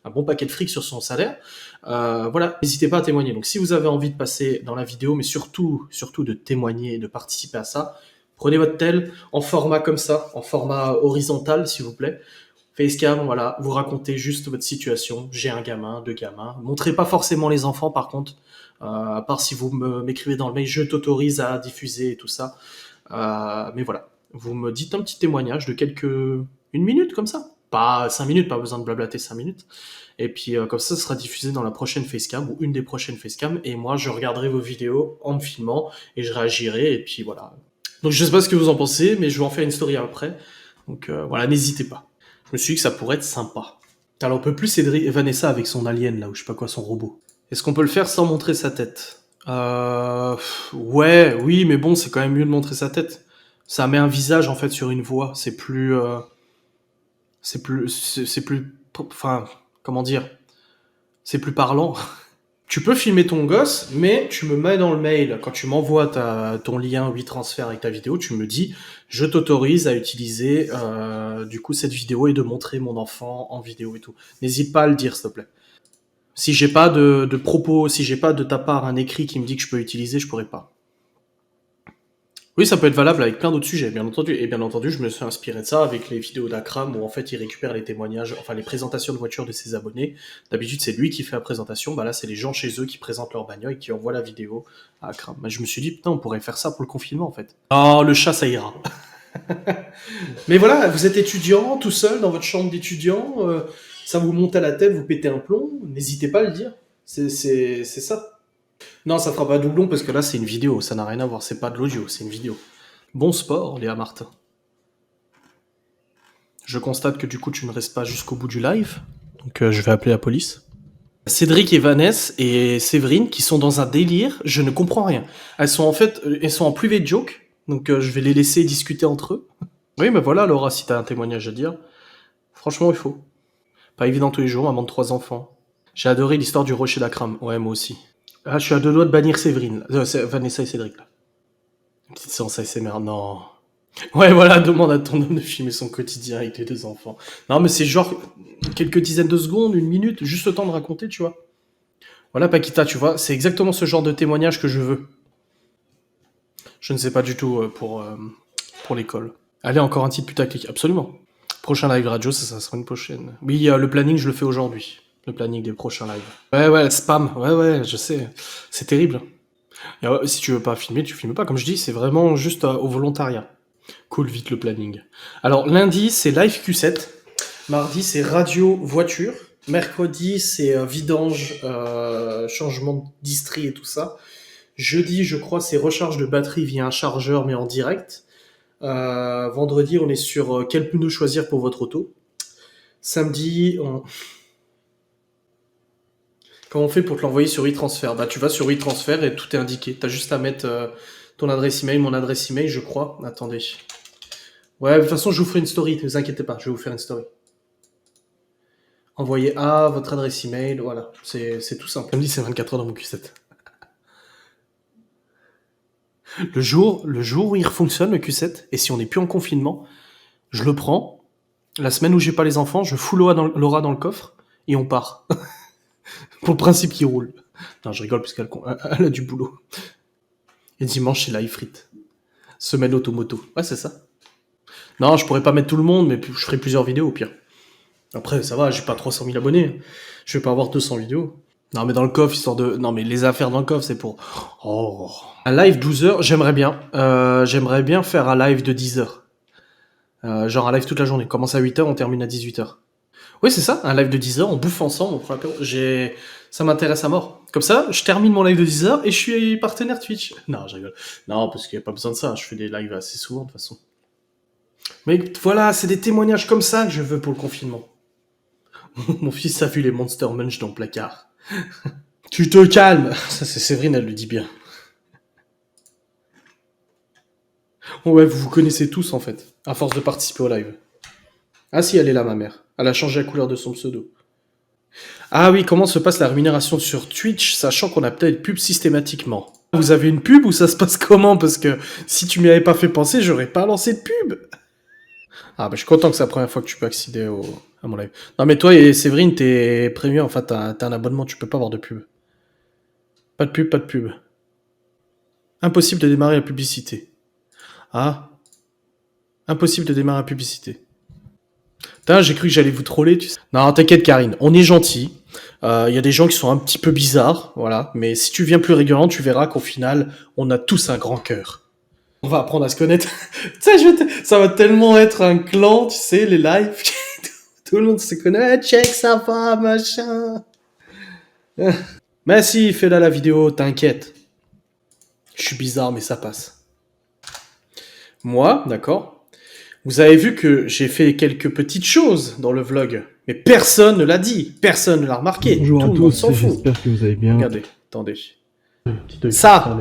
un bon paquet de fric sur son salaire. Voilà, n'hésitez pas à témoigner. Donc, si vous avez envie de passer dans la vidéo, mais surtout de témoigner et de participer à ça, prenez votre tel en format comme ça, en format horizontal, s'il vous plaît. Facecam, voilà, vous racontez juste votre situation. J'ai un gamin, deux gamins. Montrez pas forcément les enfants, par contre. À part si vous m'écrivez dans le mail, je t'autorise à diffuser et tout ça. Mais voilà, vous me dites un petit témoignage de une minute comme ça. Pas 5 minutes, pas besoin de blablater 5 minutes. Et puis comme ça sera diffusé dans la prochaine Facecam ou une des prochaines Facecam. Et moi, je regarderai vos vidéos en me filmant et je réagirai. Et puis voilà. Donc je sais pas ce que vous en pensez, mais je vais en faire une story après. Donc voilà, n'hésitez pas. Je me suis dit que ça pourrait être sympa. Alors on peut plus aider Vanessa avec son alien là, ou je sais pas quoi, son robot. Est-ce qu'on peut le faire sans montrer sa tête Ouais, oui, mais bon, c'est quand même mieux de montrer sa tête. Ça met un visage en fait sur une voix. C'est plus, enfin, comment dire, c'est plus parlant. Tu peux filmer ton gosse, mais tu me mets dans le mail, quand tu m'envoies ton lien WeTransfer avec ta vidéo, tu me dis, je t'autorise à utiliser du coup cette vidéo et de montrer mon enfant en vidéo et tout. N'hésite pas à le dire, s'il te plaît. Si j'ai pas de propos, si j'ai pas de ta part un écrit qui me dit que je peux utiliser, je pourrais pas. Oui, ça peut être valable avec plein d'autres sujets, bien entendu. Et bien entendu, je me suis inspiré de ça avec les vidéos d'Akram où en fait il récupère les témoignages, enfin les présentations de voitures de ses abonnés. D'habitude, c'est lui qui fait la présentation. Bah là, c'est les gens chez eux qui présentent leur bagnole et qui envoient la vidéo à Akram. Bah, je me suis dit, putain, on pourrait faire ça pour le confinement en fait. Oh, le chat, ça ira. Mais voilà, vous êtes étudiant, tout seul dans votre chambre d'étudiant, ça vous monte à la tête, vous pétez un plomb, n'hésitez pas à le dire. C'est ça. Non, ça fera pas doublon parce que là c'est une vidéo, ça n'a rien à voir, c'est pas de l'audio, c'est une vidéo. Bon sport, Léa Martin. Je constate que du coup tu ne restes pas jusqu'au bout du live, donc je vais appeler la police. Cédric et Vanessa et Séverine qui sont dans un délire, je ne comprends rien. Elles sont en privé joke, donc je vais les laisser discuter entre eux. Oui, mais voilà Laura, si t'as un témoignage à dire, franchement il faut. Pas évident tous les jours, maman de 3 enfants. J'ai adoré l'histoire du rocher d'Akram, ouais moi aussi. Ah, je suis à 2 doigts de bannir Séverine, Vanessa et Cédric là. Une petite séance ASMR, non. Ouais, voilà, demande à ton homme de filmer son quotidien avec les 2 enfants. Non, mais c'est genre quelques dizaines de secondes, une minute, juste le temps de raconter, tu vois. Voilà, Paquita, tu vois, c'est exactement ce genre de témoignage que je veux. Je ne sais pas du tout pour l'école. Allez, encore un titre putaclic, absolument. Prochain live radio, ça sera une prochaine. Oui, le planning, je le fais aujourd'hui. Le planning des prochains lives. Ouais, spam, ouais, je sais. C'est terrible. Et si tu veux pas filmer, tu filmes pas. Comme je dis, c'est vraiment juste au volontariat. Cool, vite le planning. Alors, lundi, c'est live Q7. Mardi, c'est radio voiture. Mercredi, c'est vidange, changement de distri et tout ça. Jeudi, je crois, c'est recharge de batterie via un chargeur, mais en direct. Vendredi, on est sur quel pneu choisir pour votre auto. Samedi, comment on fait pour te l'envoyer sur WeTransfer? Bah, tu vas sur WeTransfer et tout est indiqué. T'as juste à mettre ton adresse email, mon adresse email, je crois. Attendez. Ouais, de toute façon, je vous ferai une story, ne vous inquiétez pas, je vais vous faire une story. Envoyez à votre adresse email, voilà. C'est tout simple. Comme dit, c'est 24 heures dans mon Q7. Le jour où il fonctionne, le Q7, et si on n'est plus en confinement, je le prends. La semaine où j'ai pas les enfants, je fous Laura dans le coffre et on part. Pour le principe qu'il roule. Non, je rigole parce elle a du boulot. Et dimanche, c'est live frites. Semaine automoto. Ouais, c'est ça. Non, je pourrais pas mettre tout le monde, mais je ferai plusieurs vidéos au pire. Après, ça va, j'ai pas 300 000 abonnés. Je vais pas avoir 200 vidéos. Non, mais dans le coffre, histoire de... Non, mais les affaires dans le coffre, c'est pour... Oh. Un live 12 heures, j'aimerais bien. J'aimerais bien faire un live de 10 heures. Genre un live toute la journée. Commence à 8 heures, on termine à 18 heures. Oui, c'est ça, un live de 10 heures, on bouffe ensemble, on prend l'apéro. Ça m'intéresse à mort. Comme ça, je termine mon live de 10 heures et je suis partenaire Twitch. Non, je rigole. Non, parce qu'il n'y a pas besoin de ça, je fais des lives assez souvent, de toute façon. Mais voilà, c'est des témoignages comme ça que je veux pour le confinement. Mon fils a vu les Monster Munch dans le placard. Tu te calmes. Ça, c'est Séverine, elle le dit bien. Ouais, vous vous connaissez tous, en fait, à force de participer au live. Ah si, elle est là, ma mère. Elle a changé la couleur de son pseudo. Ah oui, comment se passe la rémunération sur Twitch, sachant qu'on a peut-être pub systématiquement? Vous avez une pub ou ça se passe comment? Parce que si tu m'y avais pas fait penser, j'aurais pas lancé de pub. Ah bah je suis content que c'est la première fois que tu peux accéder à mon live. Non mais toi et Séverine, t'es premium, enfin t'as un abonnement, tu peux pas avoir de pub. Pas de pub, pas de pub. Impossible de démarrer la publicité. Ah. Impossible de démarrer la publicité. Putain, j'ai cru que j'allais vous troller, tu sais. Non, t'inquiète Karine, on est gentil. Il y a des gens qui sont un petit peu bizarres, voilà. Mais si tu viens plus régulièrement, tu verras qu'au final, on a tous un grand cœur. On va apprendre à se connaître. Tu sais, ça va tellement être un clan, tu sais, les lives. Tout le monde se connaît. Check, ça va, machin. Mais si, fais là la vidéo, t'inquiète. Je suis bizarre, mais ça passe. Moi, d'accord. Vous avez vu que j'ai fait quelques petites choses dans le vlog, mais personne ne l'a dit, personne ne l'a remarqué. Bonjour tout à le monde tous, s'en fout. j'espère que vous allez bien. Regardez, attendez. Ça,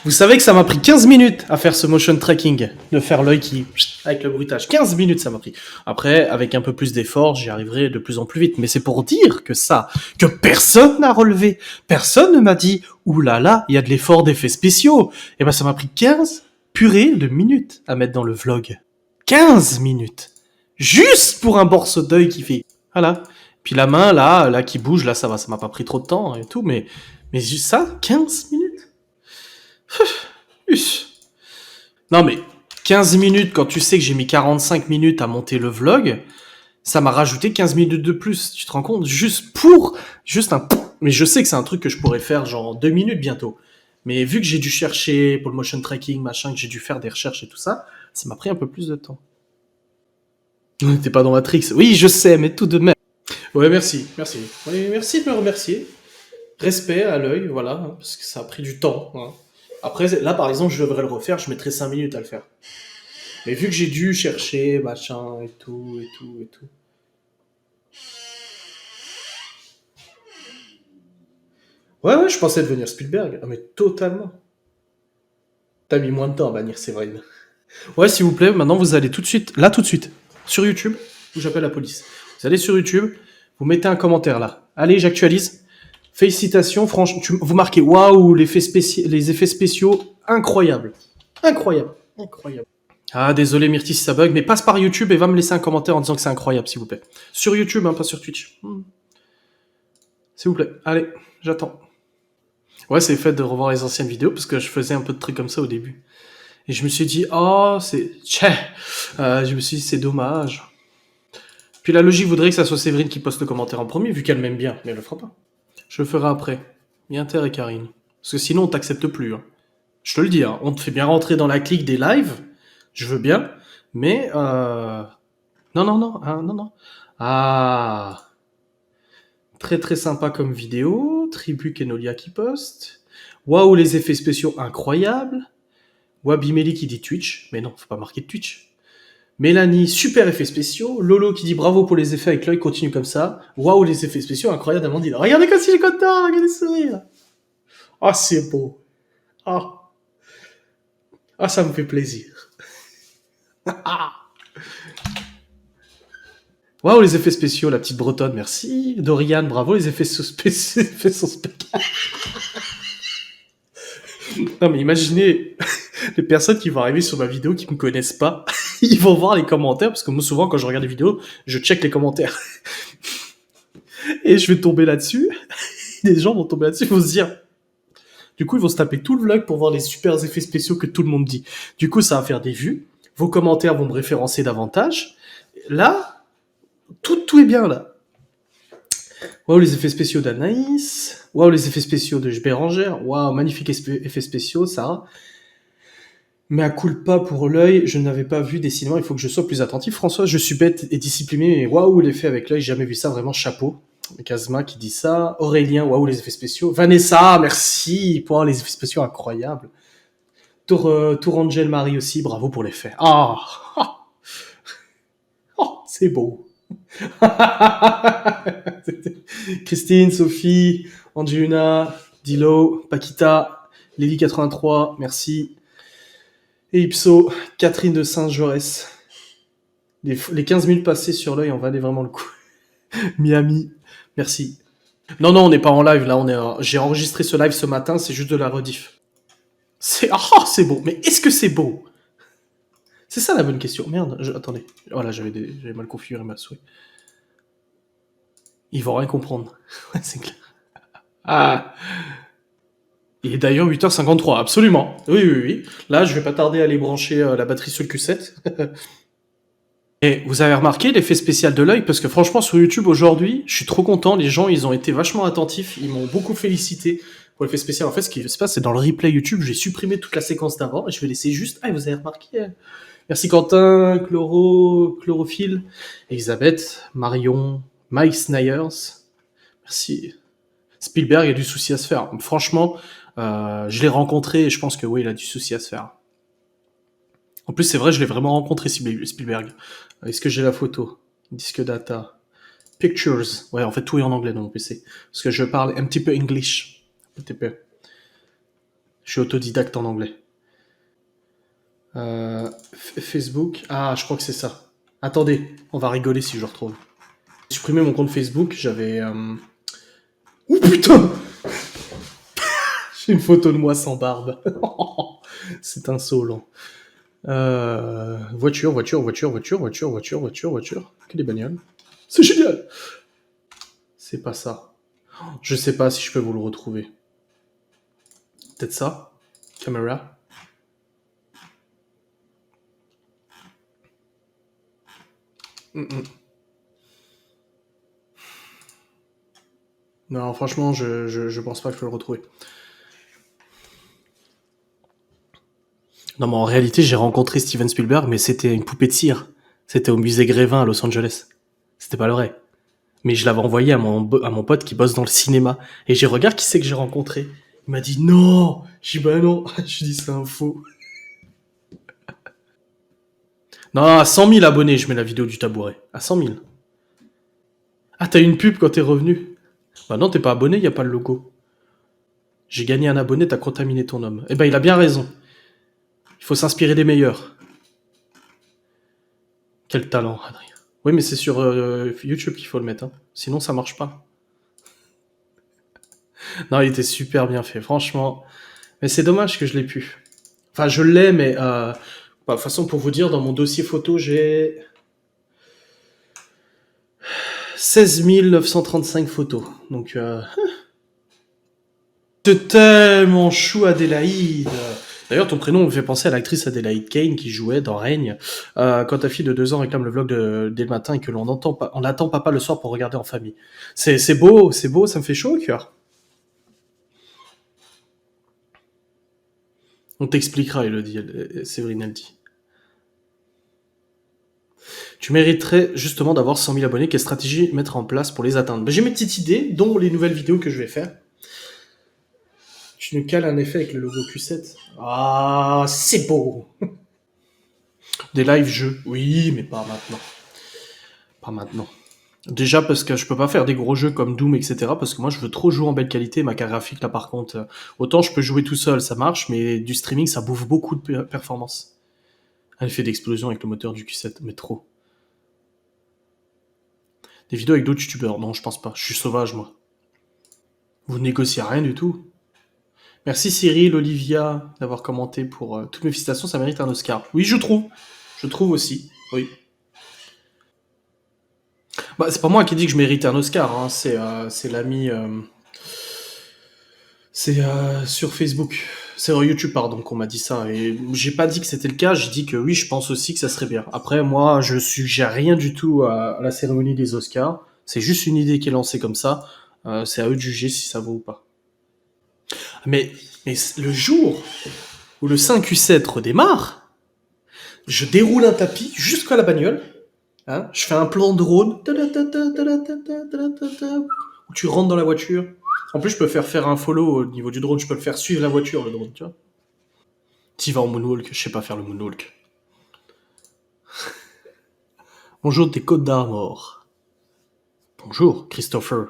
vous savez que ça m'a pris 15 minutes à faire ce motion tracking, de faire l'œil qui... avec le bruitage. 15 minutes ça m'a pris. Après, avec un peu plus d'effort, j'y arriverai de plus en plus vite. Mais c'est pour dire que que personne n'a relevé. Personne ne m'a dit, oulala, il y a de l'effort d'effets spéciaux. Et ben ça m'a pris 15 purées de minutes à mettre dans le vlog. 15 minutes. Juste pour un morceau d'œil qui fait... Voilà. Puis la main, là qui bouge, là ça va, ça m'a pas pris trop de temps et tout, mais juste ça, 15 minutes. Non mais 15 minutes quand tu sais que j'ai mis 45 minutes à monter le vlog, ça m'a rajouté 15 minutes de plus, tu te rends compte? Juste un... Mais je sais que c'est un truc que je pourrais faire genre 2 minutes bientôt. Mais vu que j'ai dû chercher pour le motion tracking, machin, que j'ai dû faire des recherches et tout ça, ça m'a pris un peu plus de temps. T'es pas dans Matrix. Oui, je sais, mais tout de même. Ouais, merci. Oui, merci de me remercier. Respect à l'œil, voilà, hein, parce que ça a pris du temps. Hein. Après, là, par exemple, je devrais le refaire, je mettrais 5 minutes à le faire. Mais vu que j'ai dû chercher, machin, et tout. Ouais, je pensais devenir Spielberg. Ah, mais totalement. T'as mis moins de temps à bannir Séverine. Ouais, s'il vous plaît, maintenant vous allez tout de suite, sur YouTube, où j'appelle la police. Vous allez sur YouTube, vous mettez un commentaire là. Allez, j'actualise. Félicitations, franchement, vous marquez waouh, les effets spéciaux, incroyable. Ah, désolé Myrtille si ça bug, mais passe par YouTube et va me laisser un commentaire en disant que c'est incroyable, s'il vous plaît. Sur YouTube, hein, pas sur Twitch. S'il vous plaît, allez, j'attends. Ouais, c'est le fait de revoir les anciennes vidéos, parce que je faisais un peu de trucs comme ça au début. Et je me suis dit, je me suis dit, c'est dommage. Puis la logique voudrait que ça soit Séverine qui poste le commentaire en premier, vu qu'elle m'aime bien, mais elle le fera pas. Je le ferai après. Inter et Karine. Parce que sinon, on t'accepte plus. Hein. Je te le dis, hein, on te fait bien rentrer dans la clique des lives. Je veux bien. Mais, non. Ah. Très très sympa comme vidéo. Tribu Kenolia qui poste. Waouh, les effets spéciaux incroyables. Wabimeli qui dit Twitch. Mais non, faut pas marquer de Twitch. Mélanie, super effets spéciaux. Lolo qui dit bravo pour les effets avec l'œil, continue comme ça. Waouh, les effets spéciaux, incroyable. Amandine, regardez comme si j'ai content, regardez le sourire. Ah, c'est beau. Ah, ça me fait plaisir. Waouh, les effets spéciaux, la petite bretonne, merci. Dorian, bravo, les effets sont spectaculaires. Non, mais imaginez les personnes qui vont arriver sur ma vidéo qui me connaissent pas. Ils vont voir les commentaires, parce que moi, souvent, quand je regarde des vidéos, je check les commentaires. Et je vais tomber là-dessus. Les gens vont tomber là-dessus, ils vont se dire. Du coup, ils vont se taper tout le vlog pour voir les super effets spéciaux que tout le monde dit. Du coup, ça va faire des vues. Vos commentaires vont me référencer davantage. Là, tout est bien là. Waouh, les effets spéciaux d'Anaïs. Waouh, les effets spéciaux de Bérangère. Waouh, magnifiques effets spéciaux, Sarah. Mais à culpa pour l'œil, je n'avais pas vu des cinémas, il faut que je sois plus attentif. François, je suis bête et discipliné, mais waouh, l'effet avec l'œil, j'ai jamais vu ça, vraiment chapeau. Kazma qui dit ça. Aurélien, waouh, les effets spéciaux. Vanessa, merci pour les effets spéciaux incroyables. Tour Angel Marie aussi, bravo pour l'effet. Ah, oh, c'est beau. Christine, Sophie, Angelina, Dilo, Paquita, Lily83, merci. Et Ipso, Catherine de Saint-Jaurès. Les 15 minutes passées sur l'œil en valaient vraiment le coup. Miami, merci. Non, on n'est pas en live, là, j'ai enregistré ce live ce matin, c'est juste de la rediff. C'est beau, mais est-ce que c'est beau? C'est ça la bonne question. Merde, attendez. Voilà, j'avais mal configuré ma souris. Ils vont rien comprendre. Ouais, c'est clair. Ah. Il est d'ailleurs 8h53, absolument. Oui. Là, je vais pas tarder à aller brancher la batterie sur le Q7. Et vous avez remarqué l'effet spécial de l'œil? Parce que franchement, sur YouTube aujourd'hui, je suis trop content. Les gens, ils ont été vachement attentifs. Ils m'ont beaucoup félicité pour l'effet spécial. En fait, ce qui se passe, c'est dans le replay YouTube, j'ai supprimé toute la séquence d'avant et je vais laisser juste. Ah, vous avez remarqué? Merci Quentin, Chlorophylle, Elisabeth, Marion, Mike Snyers. Merci. Spielberg a du souci à se faire. Franchement, je l'ai rencontré et je pense que oui, il a du souci à se faire. En plus, c'est vrai, je l'ai vraiment rencontré, Spielberg. Est-ce que j'ai la photo? Disque data. Pictures. Ouais, en fait, tout est en anglais dans mon PC. Parce que je parle un petit peu English. Un petit peu. Je suis autodidacte en anglais. Facebook. Ah, je crois que c'est ça. Attendez, on va rigoler si je le retrouve. J'ai supprimé mon compte Facebook, j'avais... Oh putain! J'ai une photo de moi sans barbe. C'est insolent. Voiture. Que des bagnoles. C'est génial! C'est pas ça. Je sais pas si je peux vous le retrouver. Peut-être ça? Caméra. Non, franchement, je pense pas que je peux le retrouver. Non, mais en réalité, j'ai rencontré Steven Spielberg, mais c'était une poupée de cire. C'était au musée Grévin à Los Angeles. C'était pas le vrai. Mais je l'avais envoyé à mon pote qui bosse dans le cinéma. Et j'ai regardé qui c'est que j'ai rencontré. Il m'a dit non. J'ai dit bah non. Je dis c'est un faux. Non, à 100 000 abonnés, je mets la vidéo du tabouret. À 100 000. Ah, t'as eu une pub quand t'es revenu? Bah non, t'es pas abonné, y a pas le logo. J'ai gagné un abonné, t'as contaminé ton homme. Eh ben, il a bien raison. Il faut s'inspirer des meilleurs. Quel talent, Adrien. Oui, mais c'est sur YouTube qu'il faut le mettre. Hein. Sinon, ça marche pas. Non, il était super bien fait, franchement. Mais c'est dommage que je l'ai pu. Enfin, je l'ai, mais... de toute façon, pour vous dire, dans mon dossier photo, j'ai... 16 935 photos. Donc... C'est tellement chou, Adélaïde. D'ailleurs, ton prénom me fait penser à l'actrice Adélaïde Kane qui jouait dans Règne. Quand ta fille de 2 ans réclame le vlog dès le matin et que on attend papa le soir pour regarder en famille. C'est beau, ça me fait chaud au cœur. On t'expliquera, Elodie, Séverine elle dit. Tu mériterais justement d'avoir 100 000 abonnés. Quelle stratégie mettre en place pour les atteindre? Ben, j'ai mes petites idées, dont les nouvelles vidéos que je vais faire. Tu nous cales un effet avec le logo Q7. Ah, c'est beau. Des live jeux, oui, mais pas maintenant. Pas maintenant. Déjà parce que je peux pas faire des gros jeux comme Doom, etc. Parce que moi, je veux trop jouer en belle qualité. Ma carte graphique, là, par contre, autant je peux jouer tout seul, ça marche, mais du streaming, ça bouffe beaucoup de performance. Un effet d'explosion avec le moteur du Q7, mais trop. Des vidéos avec d'autres youtubeurs, non, je pense pas. Je suis sauvage, moi. Vous négociez rien du tout. Merci Cyril, Olivia, d'avoir commenté pour toutes mes félicitations, ça mérite un Oscar. Oui, je trouve. Je trouve aussi, oui. Bah, c'est pas moi qui dis que je mérite un Oscar, hein, c'est l'ami. C'est sur Facebook. C'est sur YouTube, pardon, qu'on m'a dit ça. Et j'ai pas dit que c'était le cas, j'ai dit que oui, je pense aussi que ça serait bien. Après, moi, je suggère rien du tout à la cérémonie des Oscars. C'est juste une idée qui est lancée comme ça. C'est à eux de juger si ça vaut ou pas. Mais, mais le jour où le 5Q7 redémarre, je déroule un tapis jusqu'à la bagnole. Hein, je fais un plan drone. Où tu rentres dans la voiture. En plus, je peux faire un follow au niveau du drone. Je peux le faire suivre la voiture, le drone, tu vois. T'y vas en moonwalk. Je sais pas faire le moonwalk. Bonjour, tes Côtes d'Armor. Bonjour, Christopher.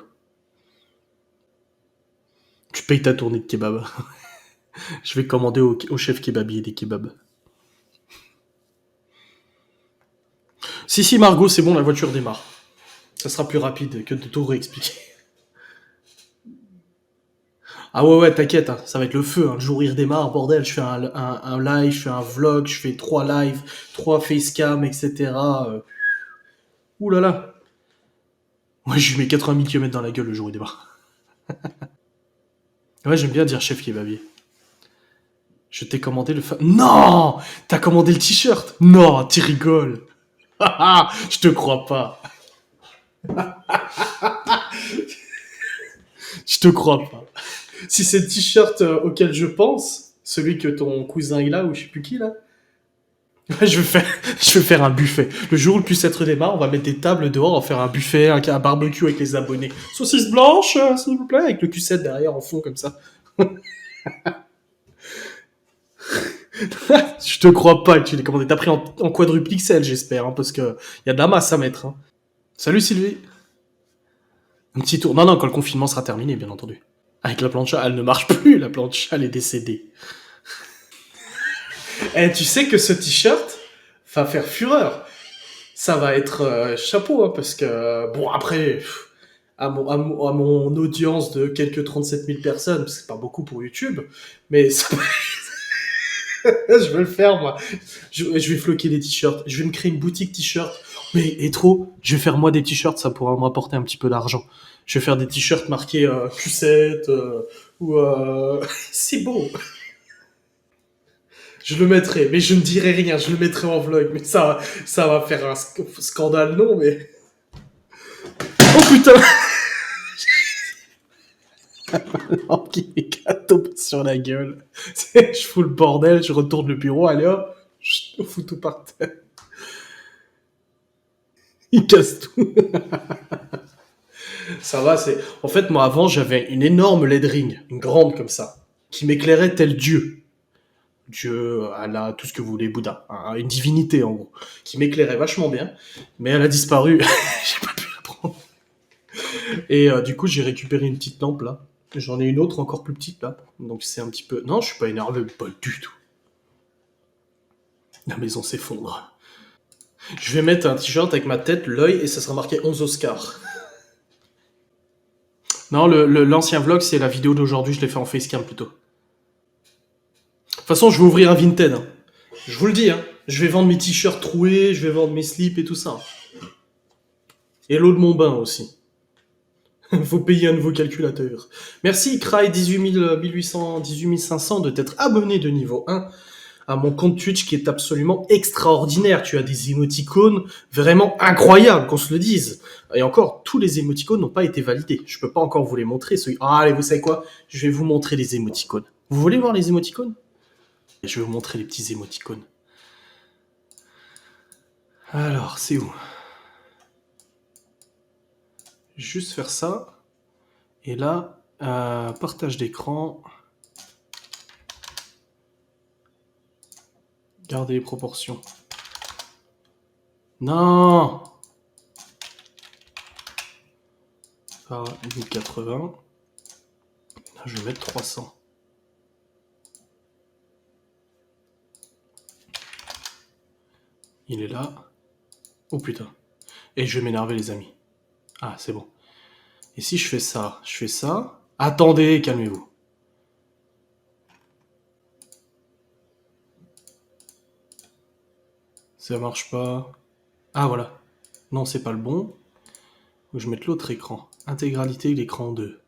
Tu payes ta tournée de kebab. Je vais commander au chef kebabier des kebabs. Si, Margot, c'est bon, la voiture démarre. Ça sera plus rapide que de tout réexpliquer. Ah ouais, t'inquiète, hein, ça va être le feu. Hein. Le jour où il redémarre, bordel, je fais un live, je fais un vlog, je fais 3 lives, 3 facecam, etc. Ouh là là. Moi, je lui mets 80 000 km dans la gueule le jour où il démarre. Ouais, j'aime bien dire chef kebabier. Je t'ai commandé le Non. T'as commandé le t-shirt. Non, tu rigoles. Je te crois pas. Je te crois pas. Si c'est le t-shirt auquel je pense, celui que ton cousin il a, ou je sais plus qui là, je vais faire un buffet. Le jour où le plus être démarre, on va mettre des tables dehors, on va faire un buffet, un barbecue avec les abonnés. Saucisse blanche, s'il vous plaît, avec le Q7 derrière en fond comme ça. Je te crois pas que tu l'aies commandé. T'as pris en quadrupixel, j'espère, hein, parce que y a de la masse à mettre. Hein. Salut Sylvie. Un petit tour. Non, non, quand le confinement sera terminé, bien entendu. Avec la plancha, elle ne marche plus, la plancha, elle est décédée. Eh, tu sais que ce t-shirt va faire fureur. Ça va être chapeau, hein, parce que, bon, après, à mon audience de quelques 37 000 personnes, c'est pas beaucoup pour YouTube, mais ça, je vais le faire, moi. Je vais floquer des t-shirts. Je vais me créer une boutique t-shirts. Mais, et trop, je vais faire moi des t-shirts, ça pourra me rapporter un petit peu d'argent. Je vais faire des t-shirts marqués Q7, ou c'est beau. Je le mettrai, mais je ne dirai rien, je le mettrai en vlog, mais ça va faire un scandale, non, mais... Oh putain. Oh, qui est tombé sur la gueule. Je fous le bordel, je retourne le bureau, allez hop, je fous tout par terre. Il casse tout. Ça va, c'est... En fait, moi, avant, j'avais une énorme LED ring, une grande comme ça, qui m'éclairait tel Dieu. Dieu, Allah, tout ce que vous voulez, Bouddha. Une divinité, en gros, qui m'éclairait vachement bien, mais elle a disparu. J'ai pas pu la prendre. Et du coup, j'ai récupéré une petite lampe, là. J'en ai une autre encore plus petite, là. Donc c'est un petit peu... Non, je suis pas énervé, pas du tout. La maison s'effondre. Je vais mettre un t-shirt avec ma tête, l'œil, et ça sera marqué 11 Oscars. Non, l'ancien vlog, c'est la vidéo d'aujourd'hui, je l'ai fait en facecam plutôt. De toute façon, je vais ouvrir un Vinted. Hein. Je vous le dis, hein. Je vais vendre mes t-shirts troués, je vais vendre mes slips et tout ça. Et l'eau de mon bain aussi. Faut payer un nouveau calculateur. Merci, Cry 18 500 de t'être abonné de niveau 1 à mon compte Twitch qui est absolument extraordinaire. Tu as des émoticônes vraiment incroyables, qu'on se le dise. Et encore, tous les émoticônes n'ont pas été validés. Je peux pas encore vous les montrer. Ah, allez, vous savez quoi? Je vais vous montrer les émoticônes. Vous voulez voir les émoticônes? Je vais vous montrer les petits émoticônes. Alors, c'est où? Juste faire ça. Et là, partage d'écran. Garder les proportions. Non! Par 1080. Je vais mettre 300. Il est là. Oh putain. Et je vais m'énerver, les amis. Ah, c'est bon. Et si je fais ça, je fais ça. Attendez, calmez-vous. Ça marche pas. Ah, voilà. Non, c'est pas le bon. Faut que je mette l'autre écran. Intégralité, l'écran 2.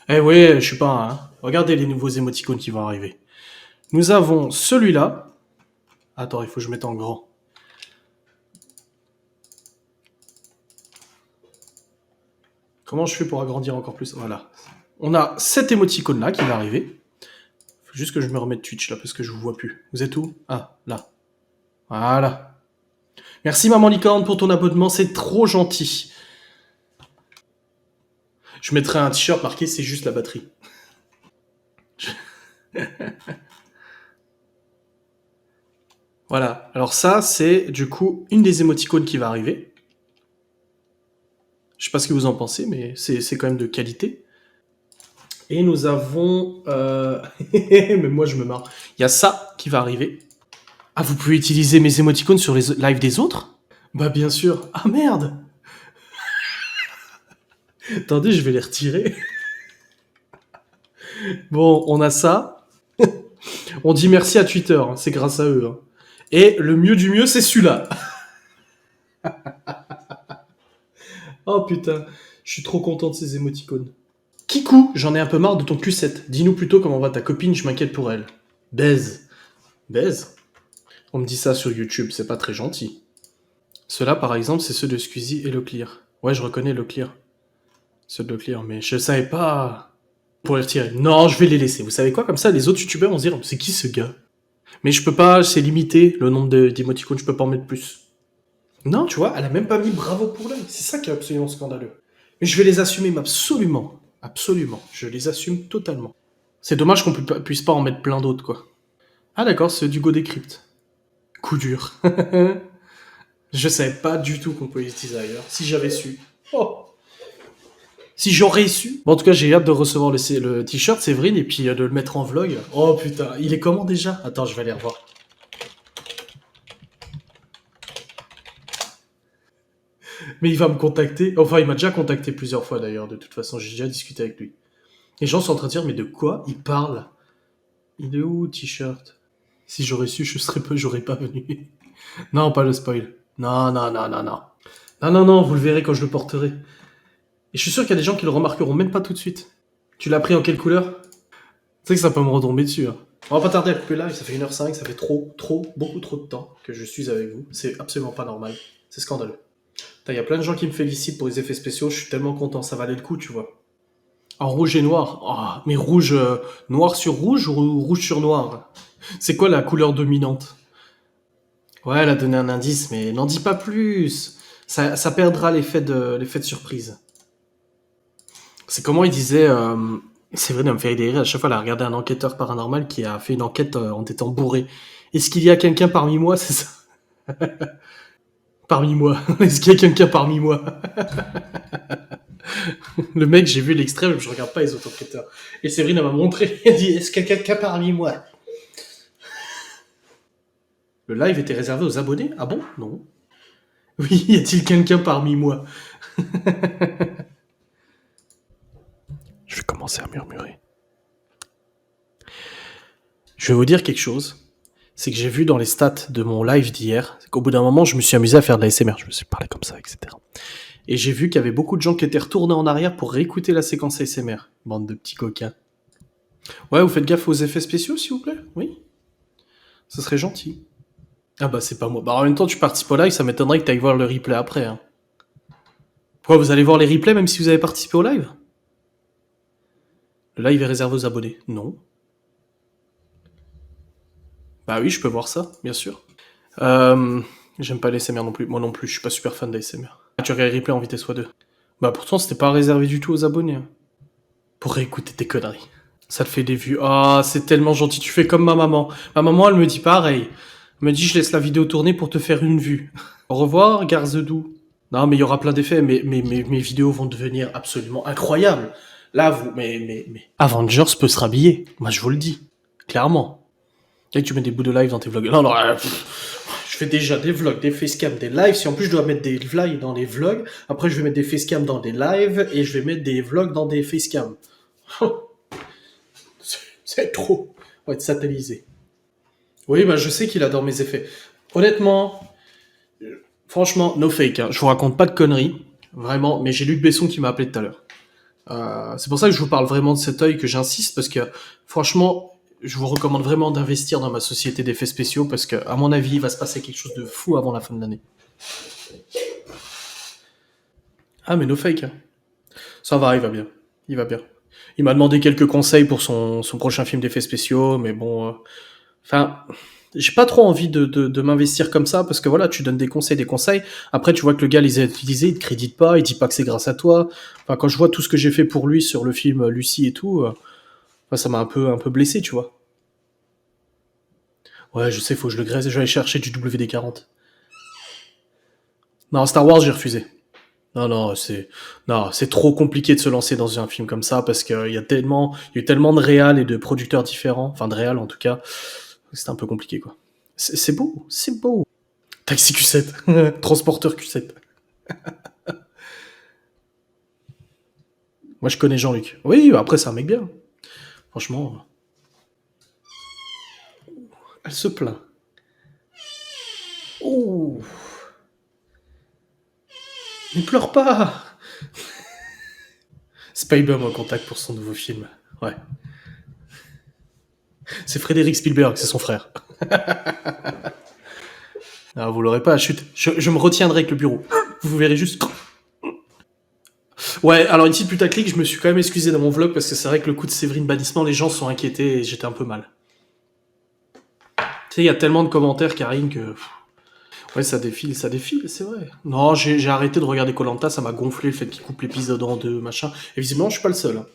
Eh ouais, je suis pas un, hein. Regardez les nouveaux émoticônes qui vont arriver. Nous avons celui-là. Attends, il faut que je mette en grand. Comment je fais pour agrandir encore plus? Voilà. On a cet émoticône-là qui va arriver. Faut juste que je me remette Twitch, là, parce que je vous vois plus. Vous êtes où? Ah, là. Voilà. Merci, Maman Licorne, pour ton abonnement. C'est trop gentil. Je mettrai un t-shirt marqué « C'est juste la batterie ». Voilà. Alors ça, c'est du coup une des émoticônes qui va arriver. Je sais pas ce que vous en pensez, mais c'est quand même de qualité. Et nous avons... mais moi, je me marre. Il y a ça qui va arriver. Ah, vous pouvez utiliser mes émoticônes sur les lives des autres? Bah bien sûr. Ah merde. Attendez, je vais les retirer. Bon, on a ça. On dit merci à Twitter, hein, c'est grâce à eux. Hein. Et le mieux du mieux, c'est celui-là. Oh putain, je suis trop content de ces émoticônes. Kikou, j'en ai un peu marre de ton Q7. Dis-nous plutôt comment va ta copine, je m'inquiète pour elle. Baise. Baise? On me dit ça sur YouTube, c'est pas très gentil. Ceux-là, par exemple, c'est ceux de Squeezie et Leclerc. Ouais, je reconnais Leclerc. Ceux de Leclerc, mais je savais pas... Pour les retirer. Non, je vais les laisser. Vous savez quoi? Comme ça, les autres youtubeurs vont se dire, c'est qui ce gars? Mais je peux pas, c'est limité, le nombre d'émoticônes, je peux pas en mettre plus. Non, tu vois, elle a même pas mis bravo pour l'œil. C'est ça qui est absolument scandaleux. Mais je vais les assumer, mais absolument. Absolument. Je les assume totalement. C'est dommage qu'on puisse pas en mettre plein d'autres, quoi. Ah d'accord, c'est du Go Decrypt. Coup dur. Je savais pas du tout qu'on pouvait utiliser ailleurs. Si j'avais su. Oh. Si j'aurais su. Bon, en tout cas, j'ai hâte de recevoir le t-shirt, Séverine, et puis de le mettre en vlog. Oh putain, il est comment déjà? Attends, je vais aller revoir. Mais il va me contacter. Enfin, il m'a déjà contacté plusieurs fois d'ailleurs, de toute façon, j'ai déjà discuté avec lui. Les gens sont en train de dire, mais de quoi il parle? Il est où, t-shirt? Si j'aurais su, j'aurais pas venu. Non, pas le spoil. Non, non, non, non, non. Non, non, non, vous le verrez quand je le porterai. Et je suis sûr qu'il y a des gens qui le remarqueront même pas tout de suite. Tu l'as pris en quelle couleur? Tu sais que ça peut me retomber dessus. Hein. On va pas tarder à couper live, ça fait 1h05, ça fait beaucoup trop de temps que je suis avec vous. C'est absolument pas normal. C'est scandaleux. Il y a plein de gens qui me félicitent pour les effets spéciaux, je suis tellement content, ça valait le coup, tu vois. En rouge et noir. Oh, mais rouge, noir sur rouge ou rouge sur noir? C'est quoi la couleur dominante? Ouais, elle a donné un indice, mais n'en dis pas plus. Ça perdra l'effet de surprise. C'est comment il disait... c'est vrai, ça me fait rire. À chaque fois, elle a regardé un enquêteur paranormal qui a fait une enquête en étant bourré. Est-ce qu'il y a quelqu'un parmi moi? C'est ça. Parmi moi. Est-ce qu'il y a quelqu'un parmi moi? Le mec, j'ai vu l'extrait, je regarde pas les autres enquêteurs. Et Séverine, elle m'a montré, elle dit, est-ce qu'il y a quelqu'un parmi moi? Le live était réservé aux abonnés? Ah bon? Non. Oui, y a-t-il quelqu'un parmi moi? Je vais commencer à murmurer. Je vais vous dire quelque chose. C'est que j'ai vu dans les stats de mon live d'hier, qu'au bout d'un moment, je me suis amusé à faire de la SMR. Je me suis parlé comme ça, etc. Et j'ai vu qu'il y avait beaucoup de gens qui étaient retournés en arrière pour réécouter la séquence ASMR. Bande de petits coquins. Ouais, vous faites gaffe aux effets spéciaux, s'il vous plaît? Oui? Ce serait gentil. Ah bah c'est pas moi. Bah en même temps, tu participes au live, ça m'étonnerait que tu ailles voir le replay après. Hein. Pourquoi vous allez voir les replays même si vous avez participé au live? Le live est réservé aux abonnés. Non. Bah oui, je peux voir ça, bien sûr. J'aime pas les SMR non plus. Moi non plus, je suis pas super fan d'ASMR. Ah, tu regardes les replays en vitesse x2. Bah pourtant, c'était pas réservé du tout aux abonnés. Hein. Pour réécouter tes conneries. Ça te fait des vues. Ah, c'est tellement gentil. Tu fais comme ma maman. Ma maman, elle me dit pareil. Elle me dit, je laisse la vidéo tourner pour te faire une vue. Au revoir, Garzedou. Non, mais il y aura plein d'effets. Mes vidéos vont devenir absolument incroyables. Là, mais. Avengers peut se rhabiller. Moi, je vous le dis. Clairement. Et tu mets des bouts de live dans tes vlogs. Non, non, je fais déjà des vlogs, des facecam, des lives. Si en plus je dois mettre des lives dans les vlogs, après je vais mettre des facecam dans des lives et je vais mettre des vlogs dans des facecam. C'est trop. On va être satellisé. Oui, bah je sais qu'il adore mes effets. Honnêtement, franchement, no fake. Hein. Je vous raconte pas de conneries. Vraiment, mais j'ai Luc Besson qui m'a appelé tout à l'heure. C'est pour ça que je vous parle vraiment de cet œil, que j'insiste, parce que franchement, je vous recommande vraiment d'investir dans ma société d'effets spéciaux, parce que à mon avis, il va se passer quelque chose de fou avant la fin de l'année. Ah, mais no fake, hein. Ça va, il va bien. Il va bien. Il m'a demandé quelques conseils pour son prochain film d'effets spéciaux, mais bon... Enfin, j'ai pas trop envie de m'investir comme ça, parce que voilà, tu donnes des conseils, des conseils. Après, tu vois que le gars les a utilisés, il te crédite pas, il dit pas que c'est grâce à toi. Enfin, quand je vois tout ce que j'ai fait pour lui sur le film Lucie et tout, enfin, ça m'a un peu blessé, tu vois. Ouais, je sais, faut que je le graisse, je vais aller chercher du WD-40. Non, Star Wars, j'ai refusé. Non, non, c'est trop compliqué de se lancer dans un film comme ça, parce il y a eu tellement de réals et de producteurs différents, enfin de réals en tout cas, c'est un peu compliqué, quoi. C'est beau, c'est beau. Taxi Q7, transporteur Q7. Moi, je connais Jean-Luc. Oui, après, c'est un mec bien. Franchement, elle se plaint. Oh, ne pleure pas. Spielberg en contact pour son nouveau film. Ouais. C'est Frédéric Spielberg, c'est son frère. Ah, vous l'aurez pas, chut. Je me retiendrai avec le bureau. Vous verrez juste. Ouais, alors une petite putaclic, je me suis quand même excusé dans mon vlog parce que c'est vrai que le coup de Séverine bannissement, les gens sont inquiétés et j'étais un peu mal. Tu sais, il y a tellement de commentaires, Karine, que. Ouais, ça défile, c'est vrai. Non, j'ai arrêté de regarder Colanta, ça m'a gonflé le fait qu'il coupe l'épisode en deux, machin. Et visiblement, je suis pas le seul, hein.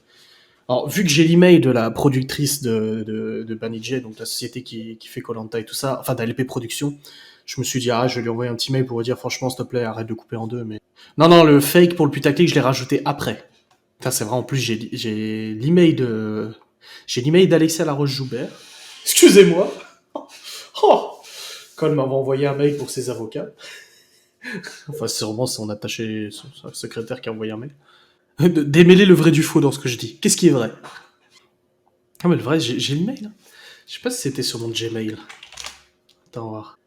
Alors, vu que j'ai l'email de la productrice de Banijay, donc la société qui fait Colanta et tout ça, enfin d'ALP Productions, je me suis dit, je vais lui envoyer un petit mail pour lui dire, franchement, s'il te plaît, arrête de couper en deux. Mais non, non, le fake pour le putaclic, je l'ai rajouté après. Enfin, c'est vrai, en plus, j'ai l'email d'Alexia Laroche-Joubert. Excusez-moi. Oh, Cole m'avait envoyé un mail pour ses avocats. Enfin, c'est sûrement son attaché, son secrétaire qui a envoyé un mail. Démêler le vrai du faux dans ce que je dis. Qu'est-ce qui est vrai? Ah, mais le vrai, j'ai l'email, hein. Je sais pas si c'était sur mon Gmail. Attends, on va voir.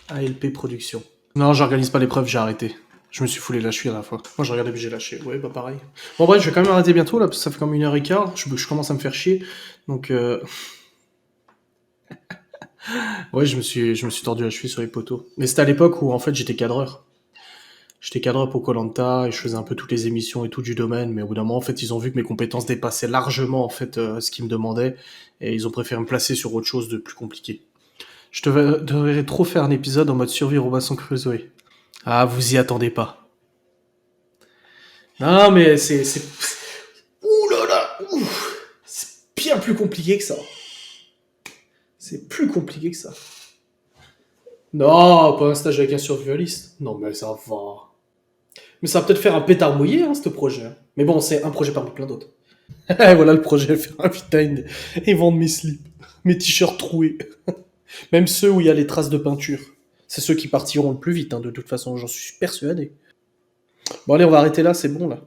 ALP Productions. Non, j'organise pas l'épreuve, j'ai arrêté. Je me suis foulé la cheville à la fois. Moi, je regardais, mais j'ai lâché. Ouais, bah pareil. Bon, bref, je vais quand même arrêter bientôt, là, parce que ça fait comme 1h15. Je commence à me faire chier. Donc, ouais, je me suis tordu la cheville sur les poteaux. Mais c'était à l'époque où, en fait, j'étais cadreur. J'étais cadreur pour koh et je faisais un peu toutes les émissions et tout du domaine, mais au bout d'un moment, en fait, ils ont vu que mes compétences dépassaient largement, en fait, ce qu'ils me demandaient, et ils ont préféré me placer sur autre chose de plus compliqué. Je devrais trop faire un épisode en mode survie Robinson Crusoe. Ah, vous y attendez pas. Non, mais ouh là là, ouh. C'est bien plus compliqué que ça. C'est plus compliqué que ça. Non, pas un stage avec un survivaliste. Non, mais ça va. Mais ça va peut-être faire un pétard mouillé, hein, ce projet. Mais bon, c'est un projet parmi plein d'autres. Voilà le projet, faire un vitaine et vendre mes slips, mes t-shirts troués. Même ceux où il y a les traces de peinture. C'est ceux qui partiront le plus vite, hein, de toute façon, j'en suis persuadé. Bon, allez, on va arrêter là, c'est bon, là.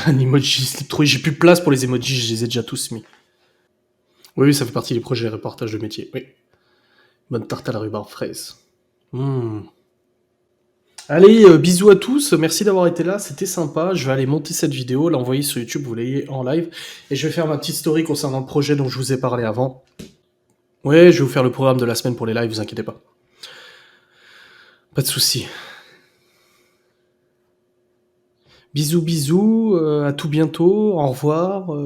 Un emoji slip troué, j'ai plus de place pour les emojis, je les ai déjà tous mis. Oui, oui, ça fait partie des projets reportage de métier, oui. Bonne tarte à la rhubarbe fraise. Mmh. Allez, bisous à tous, merci d'avoir été là, c'était sympa. Je vais aller monter cette vidéo, l'envoyer sur YouTube, vous l'ayez en live. Et je vais faire ma petite story concernant le projet dont je vous ai parlé avant. Ouais, je vais vous faire le programme de la semaine pour les lives, vous inquiétez pas. Pas de soucis. Bisous, bisous, à tout bientôt, au revoir.